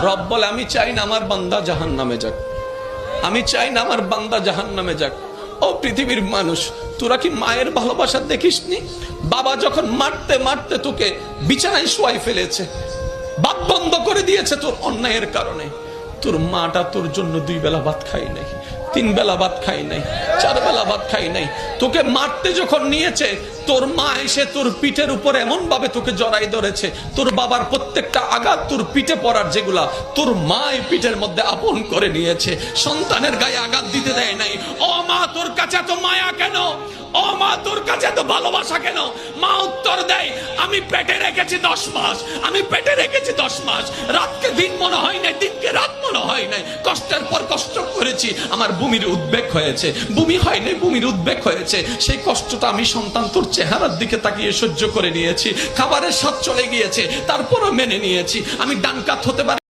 রব বলে আমি চাই না আমার বান্দা জাহান্নামে যাক, আমি চাই না আমার বান্দা জাহান্নামে যাক। ও পৃথিবীর মানুষ, তোরা কি মায়ের ভালোবাসা দেখিসনি? বাবা যখন মারতে মারতে তোকে বিছানায় শোয়াই ফেলেছে, ভাত বন্ধ করে দিয়েছে তোর অন্যায়ের কারণে, তোর মাটা তোর জন্য 2 বেলা ভাত খাই নাই, 3 বেলা ভাত খাই নাই, 4 বেলা ভাত খাই নাই। তোকে মারতে যখন নিয়েছে, তোর মা এসে তোর পিঠের উপর এমন ভাবে তোকে জড়াই ধরেছে, তোর বাবার প্রত্যেকটা আঘাত তোর পিঠে পড়ার যেগুলা তোর মা এই পিঠের মধ্যে আপন করে নিয়েছে, সন্তানের গায়ে আঘাত দিতে দেয় নাই। ও মা, তোর কাছে এত মায়া কেন? ও মা, তোর কাছে এত ভালোবাসা কেন? মা উত্তর দেয়, আমি পেটে রেখেছি 10 মাস, আমি পেটে রেখেছি 10 মাস, রাতকে দিন মনে হয় নাই, দিনকে রাত মনে হয় নাই, কষ্টের পর কষ্ট করেছি, আমার বমির উদ্বেগ হয়েছে, বমি হয় নাই, বমির উদ্বেগ হয়েছে, সেই কষ্টটা আমি সন্তান তোর চেহারার দিকে তাকিয়ে সহ্য করে নিয়েছি, খাবারের স্বাদ চলে গিয়েছে তারপরও মেনে নিয়েছি, আমি ডান কাত হতে পারি।